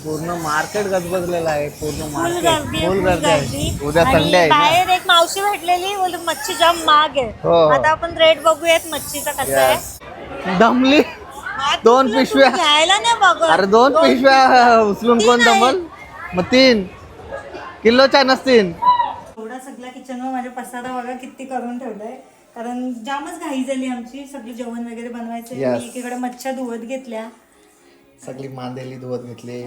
पूर्ण मार्केट गजबजलेलं आहे. पूर्ण फुल मार्केट गर्दी फुल गर्दी आहे. उद्या आणि संडे आहे ना. बाहेर एक मावशी भेटलेली बोलली मच्छी जाम महाग आहे. हो. आता आपण रेट बघूयात मच्छीचा कसा आहे. Yes. दमली दोन तुला पिशव्या. घ्यायला नाही बघ. अरे दोन पिशव्या उचलून कोण तीन दमल. मग 3 किलोच्या नसतील. एवढा सगळा किचनवर माझ्या पसारा बघा किती करून ठेवलाय. कारण जामच घाई झाली आमची. सगळं जेवण वगैरे बनवायचं. Yes. मी एकीकडे मच्छ्या धुवत घेतल्या. सगळी मांदेली धुवत घेतली.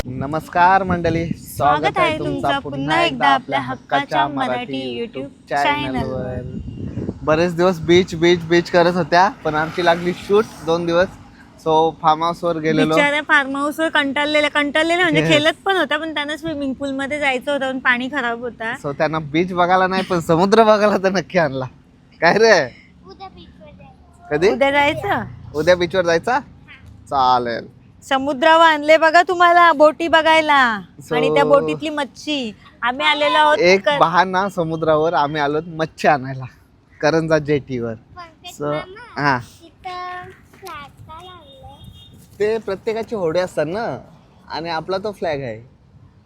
नमस्कार मंडळी, स्वागत आहे तुमचा पुन्हा एकदा आपल्या हक्काच्या मराठी युट्यूब चॅनलवर. बरेच दिवस बीच करत होत्या, पण आमची लागली शूट 2 दिवस. सो फार्म हाऊस वर गेलेलो. बिचाऱ्या फार्म हाऊस वर कंटाळलेल्या म्हणजे खेळत पण होता, पण त्यांना स्विमिंग पूल मध्ये जायचं होतं पण पाणी खराब होता. सो त्यांना बीच बघायला नाही पण समुद्र बघायला तर नक्की आणला. काय रे, कधी उद्या जायचं. उद्या बीचवर जायचा. चालेल. समुद्रावर आणले बघा तुम्हाला बोटी बघायला. So, आणि त्या बोटीतली मच्छी. आम्ही आलेलो आहोत एक बहाणा समुद्रावर आम्ही आलो मच्छी आणायला करंजा जेटीवर. सो हा, ते प्रत्येकाचे होडे असतात ना, आणि आपला तो फ्लॅग आहे.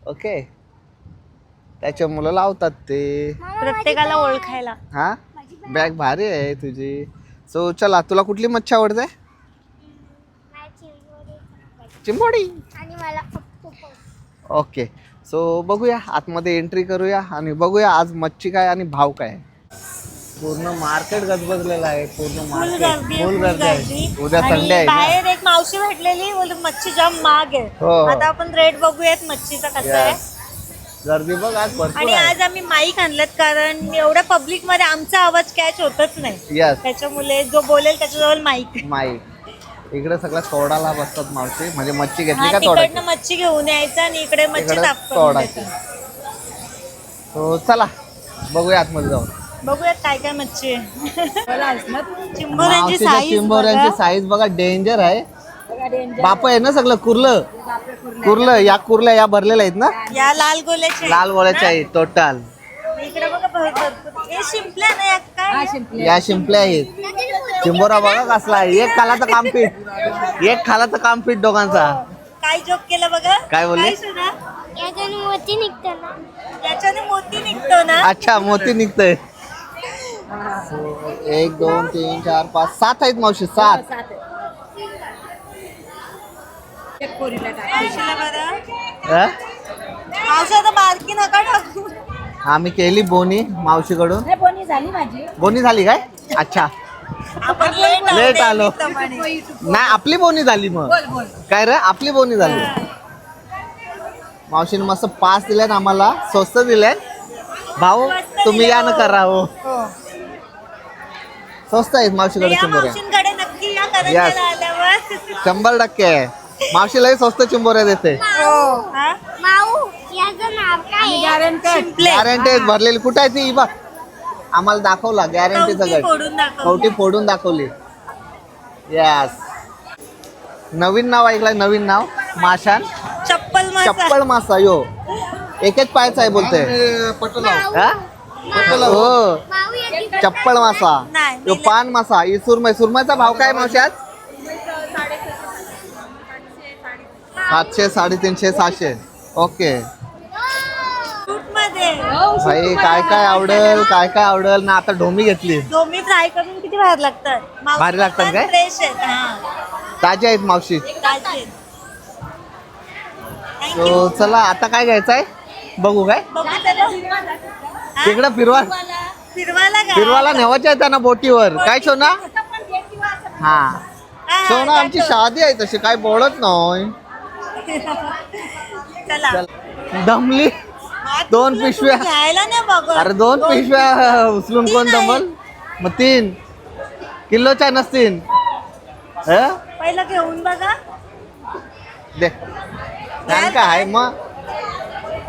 ओके, त्याच्या मुलं लावतात ते प्रत्येकाला ओळखायला. हा, बॅग भारी आहे तुझी. सो चला, तुला कुठली मच्छी आवडते? चिंबोडी. आणि मला ऑक्टोपस. ओके, सो बघूया, आतमध्ये एंट्री करूया आणि बघूया आज मच्छी काय आणि भाव काय. पूर्ण मार्केट गजबजलेलं आहे. पूर्ण फुल मार्केट फुल गर्दी आहे. उद्या संडे आहे आणि ना. बाहेर एक मावशी भेटलेली बोलली मच्छी जाम महाग आहे. हो. आता आपण रेट बघूयात मच्छीचा कसा आहे. Yes. गर्दी बघ आज भरपूर आणि आहे. आज आम्ही माईक आणलेत कारण एवढ्या पब्लिक मध्ये आमचा आवाज कॅच होतच नाही. यस, त्याच्यामुळे जो बोलेल त्याच्याजवळ माईक. माईक. इकडे सगळ्या तोडाला बसतात मावशी, म्हणजे मच्छी घेतली का तिकडनं तोडायची. मच्छी घेऊन यायचं आणि इकडे मच्छी इकडे साफ करून तोडायची. द्यायचं. सो चला बघूया आतमध्ये जाऊन. बघूयात काय काय मच्छी आहे. चिंबोऱ्यांची मावशीच्या साईज चिंबोऱ्यांची साईज बघा, डेंजर आहे. बाप आहे ना सगळं. कुर्लं या कुर्ल्या या भरलेल्या आहेत ना. या लाल गोल्याचे लाल गोळ्याच्या आहेत टोटल. इकडे बघा भरपूर. हे शिंपल्या ना या काय. या शिंपल्या आहेत. चिंबोरा बघा कसला आहे. एक खाला तर काम फिट दोघांचा. काय जोक केलं बघा. काय बोलले? सुद्धा याच्याने मोती निघतं ना. याच्याने मोती निघतो ना. अच्छा, मोती निघतंय. 1 2 3 4 5 7 आहेत मावशी. 7. मावशीला बरं. हा? मावशी आता बारकी नका टाकू. आम्ही केली बोनी मावशीकडून. बोनी झाली काय? अच्छा, आपण लेट आलो. त्याप्रमाणे. नाही, आपली बोनी झाली. मग काय रे, आपली बोनी झाली. मावशीने मस्त 5 दिले ना आम्हाला, स्वस्त दिले. भाऊ तुम्ही या ना करा. हो, हो. स्वस्त आहेत मावशीकडे या चिंबोऱ्या. मावशींकडे नक्की या करंजाला आल्यावर. 100% आहे. मावशीलाही स्वस्त चिंबोऱ्या देते. हा? माऊ याचं नाव काय आहे? शिंपले. गॅरंटी भरलेली. कुठे आहे ती? बघ, आम्हाला दाखवला गॅरंटीचं कवटी गट. फोडून दाखव. कवटी फोडून दाखवली. यस, नवीन नाव ऐकलंय. नवीन नाव माशान चप्पल मासा. चप्पल मासा. यो एकच पायचा आहे बोलते. हा? हो, माऊ याची चप्पल मासा. नाही, यो पान मासा. ही सुरमई. सुरमईचा भाव काय मावशी आज? 700 350 700. ओके. सूट मध्ये भाई काय आवडल ना. आता ढोमी घेतली. डोमी फ्राय करून किती भारी लागतात. भारी लागतात काय? फ्रेश आहेत. हा, ताजे आहेत मावशी. ताजे. तो चला आता काय घ्यायचंय बघू. काय बघू त्याला. हा? तिकडं फिरवायला का? फिरवायला नेवायचे आहे त्यांना बोटीवर. काय सोना? हा, हा, सोना आमची दाखव. शादी आहे तशी काय बोलत नाही. चला. दमली दोन तुला पिशव्या. तू घ्यायला नाही बघ. अरे 2 पिशव्या उचलून कोण तीन दमल. मग 3 किलोच्या नसतील. पहिला घेऊन बघा. दे काय आहे मग.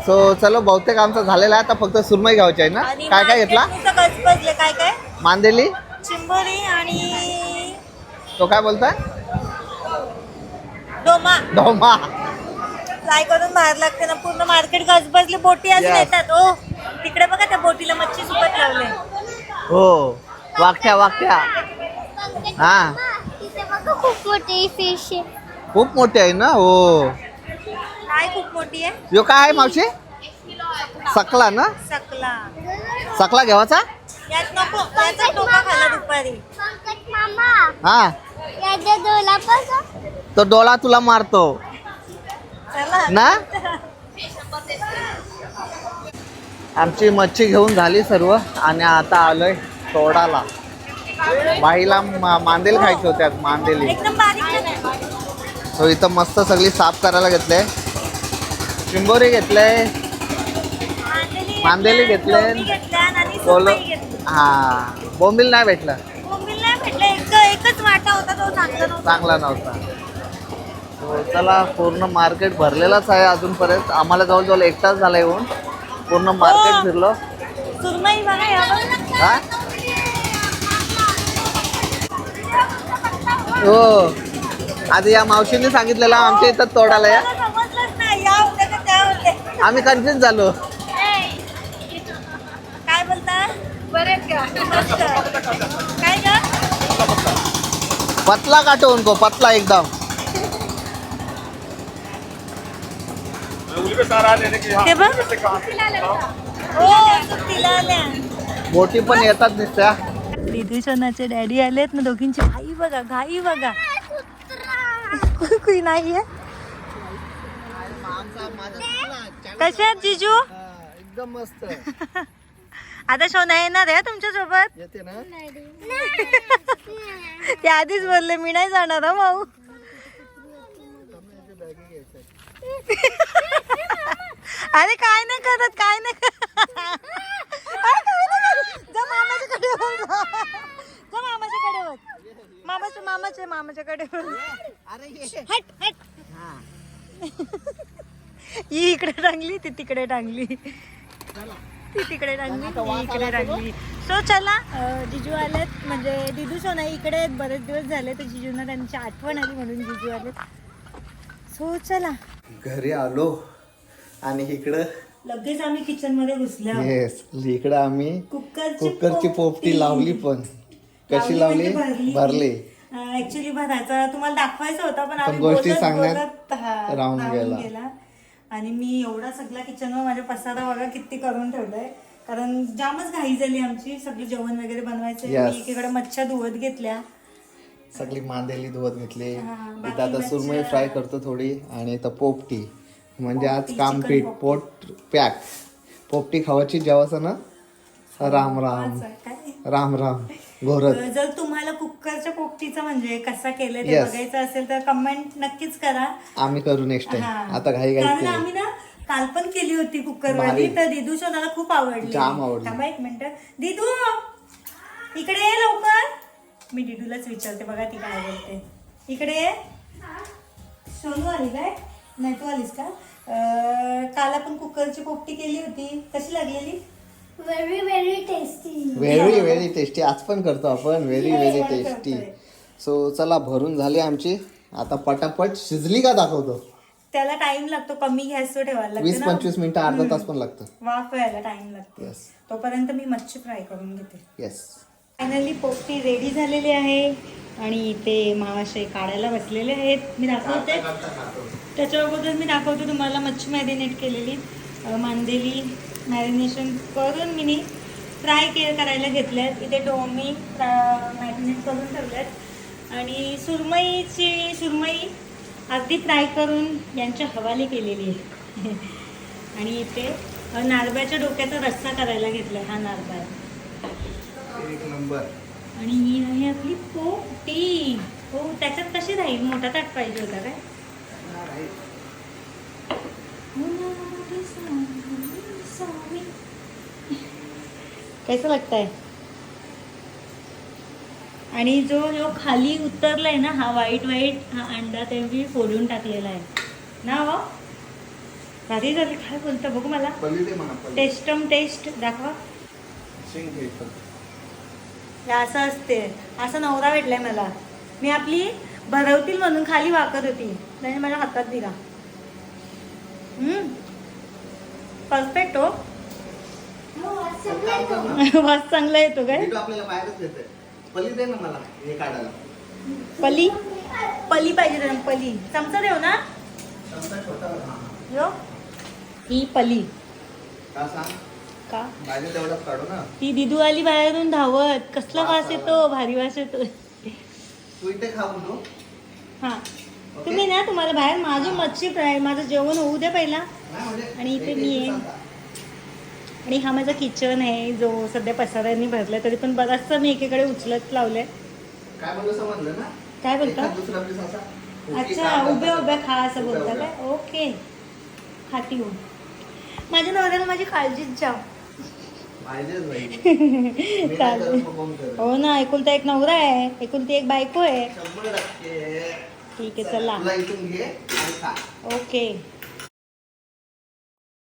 सो चलो, बहुतेक आमचं झालेलं आहे. आता फक्त सुरमई घ्यायची आहे ना. आणि काय काय घेतला? मार्केटनुसार गजबजले. काय काय मांदेली. चिंबोरी आणि तो काय बोलताय? डोमा. ढोमा. फ्राय करून बाहेर लागते ना, पूर्ण मार्केट गजबजली. बोटी अजून Yes. येतात. ओ तिकडे बघा त्या बोटीला मच्छी सुकत लावले. हो वाकट्या वाकट्या. हा तिथे बघा खूप मोठी फिश आहे. खूप मोठी आहे ना. हो काय खूप मोठी आहे? यो काय आहे मावशी? सकला ना. सकला. सकला घेवाचा. यात नको, याचा टोका खाल्ला दुपारी. पंकज मामा हा याच्या डोला बघा. तो डोळा तुला मारतो चला ना. आमची मच्छी घेऊन झाली सर्व आणि आता आलोय तोडाला. बाईला मांदेल खायचे होत्या, मांदेली. एकदम बारीक नाही. तो इथं मस्त सगळी साफ करायला घेतले. चिंबोरी घेतले, मांदेली घेतले, लोणी घेतल्या आणि बोल. सुरमई घेतली. हा बोंबील नाही भेटलं, बोंबील नाही भेटलं. एकच वाटा होता, तो चांगला नव्हता. चांगला नव्हता. तो चला पूर्ण मार्केट भरलेलाच आहे अजूनपर्यंत. आम्हाला जवळजवळ 1 तास झाला येऊन. पूर्ण मार्केट फिरलो. सुरमई बघा यावर. हा हो आधी या मावशीने सांगितलेलं आमच्या इथं तोडायला या. मला समजलंच नाही, या होत्या का त्या होत्या. आम्ही कन्फ्युज झालो. काय बोलता? बरेच का? काय ग? पतला काटो उनको, पतला एकदम. ते बघ. हो सुट्टीला आल्या. बोटी पण येतात नुसत्या. दिदूशनाचे डॅडी आलेत ना, दोघींची घाई बघा, घाई बघा. कुई नाहीये. कसे आहेत जिजू? एकदम मस्त. आता शोना येणार आहे तुमच्या सोबत. येते ना. ते आधीच बोलले मी नाही जाणार हा भाऊ. अरे काय नाही करत, काय नाही करत. अरे काय नाही करत. जा मामाच्याकडे वर जा. जा मामाच्याकडे वर. मामाच्याकडे वर. हट हट. ही इकडे टांगली, ती तिकडे टांगली. ती तिकडे टांगली, ती इकडे टांगली. सो चला जिजू आलेत, म्हणजे दिदू सोना इकडे आहेत. बरेच दिवस झाले तर जिजूंना त्यांची आठवण आली म्हणून जिजू आलेत. सो चला घरी आलो आणि इकडं लगेच आम्ही किचन मध्ये घुसल्या. येस इकडं आम्ही कुकरची पोपटी लावली. पण कशी लावली? भरली. ऍक्च्युली भरायचा तुम्हाला दाखवायचा होता, पण आम्ही गोष्टी बोलत सांगण्यात बोलत, राहून राहून गेला. आणि मी एवढा सगळा किचनवर माझ्या पसारा बघा किती करून ठेवलाय, कारण जामच घाई झाली आमची. सगळी जेवण वगैरे बनवायचं. Yes. मी एकीकडे मच्छ्या धुवत घेतल्या, सगळी मांदेली धुवत घेतली. बाकी इथं आता सुरमई फ्राय करतो थोडी आणि इथं पोपटी. म्हणजे आज काम पीठ पोट पॅक. पोपटी खावायची जेवायचं ना. राम राम काय. राम राम घोरत. जर तुम्हाला कुकरच्या पोपटीचं म्हणजे कसा केलंय ते Yes. बघायचं असेल तर कमेंट नक्कीच करा. आम्ही करू नेक्स्ट टाइम. हा. आता घाई कारण घाई आम्ही ना काल पण केली होती कुकर वाली, भारी. तर दिदू सोनाला खूप आवडली. जाम आवडली. थांबा एक मिनिट. दिदू इकडे ये लवकर. मी दिदूलाच विचारते बघा ती काय बोलते. इकडे ये. सोनू आली काय? नाही तू आलीस का? काल आपण कुकरची पोपटी केली होती, कशी लागलेली? Very very tasty. Very very tasty. आज पण करतो आपण. व्हेरी व्हेरी पण टेस्टी. करतोय. सो चला भरून झाली आमची. आता पटापट शिजली का दाखवतो. त्याला टाइम लागतो, कमी गॅसवर ठेवायला लागतो 20-25 मिनिटं अर्धा तास पण लागतं. वाफ व्हायला टाइम लागतो. येस तोपर्यंत मी मच्छी फ्राय करून घेते. येस. फायनली पोपटी रेडी झालेली आहे आणि इथे मावाशे काढायला बसलेले आहेत. मी दाखवते त्याच्या अगोदर मी दाखवते तुम्हाला मच्छी मॅरिनेट केलेली. मांदेली मॅरिनेशन करून मी फ्राय करायला घेतल्यात. इथे डोमी मॅरिनेट करून ठेवल्यात आणि सुरमई अगदी फ्राय करून यांच्या हवाली केलेली आहे. आणि इथे नारळाच्या डोक्याचा रस्सा करायला घेतला. हा नारळ एक नंबर. आणि ही आहे आपली पोपटी. हो त्याच्यात कशी राहील? मोठा ताट पाहिजे होता काय? कैसा लगता है? आणि जो खाली उतरलाय ना, हा व्हाईट हा अंडा ते मी फोडून टाकलेला आहे ना. हो भारी झाली. काय बोलतो बघू मला. टेस्ट दाखवा. असं असते. असं नवरा भेटलाय मला. मी आपली भरवतील म्हणून खाली वाकत होती, त्याने माझ्या हातात दिला. परफेक्ट हो. एक काम कर ना. वास चांगला येतो काय? बिटू आपल्याला बाहेरच येते. पली दे ना मला हे काढायला. पली पली पाहिजे त्यांना, पली. चमचा देऊ ना. चमचा छोटा हा. यो ही पली का सांग? का भाजी तेवढंच काढू ना. ती दिदू आली बाहेरून धावत. कसला वास येतो, भारी वास येतो. तू इथे खाऊ तू. हा तुम्ही ना, तुम्हाला बाहेर माझी मच्छी फ्राय, माझं जेवण होऊ द्या पहिला. नाही म्हणजे आणि इथे एक मी एक आहे. सांगा. आणि हा माझा किचन आहे, जो सध्या पसाऱ्यांनी भरलाय, तरी पण बराचसा मी एकीकडे उचलत लावलाय. काय बोलू समजलं ना. काय बोलता? एखाद दुसरा piece असा. अच्छा, उभ्या उभ्या खा असं बोलता काय? ओके, खाती हो. माझ्या नवऱ्याला माझी काळजीच जाव. पाहिजेच बाई. मी नाही चालेल. करत मग कोण करेल? हो ना, एकुलता एक नवरा आहे, एकुलती एक बायको आहे. 100%. ठीक आहे, चला. तुला इथून घे आणि खा. ओके.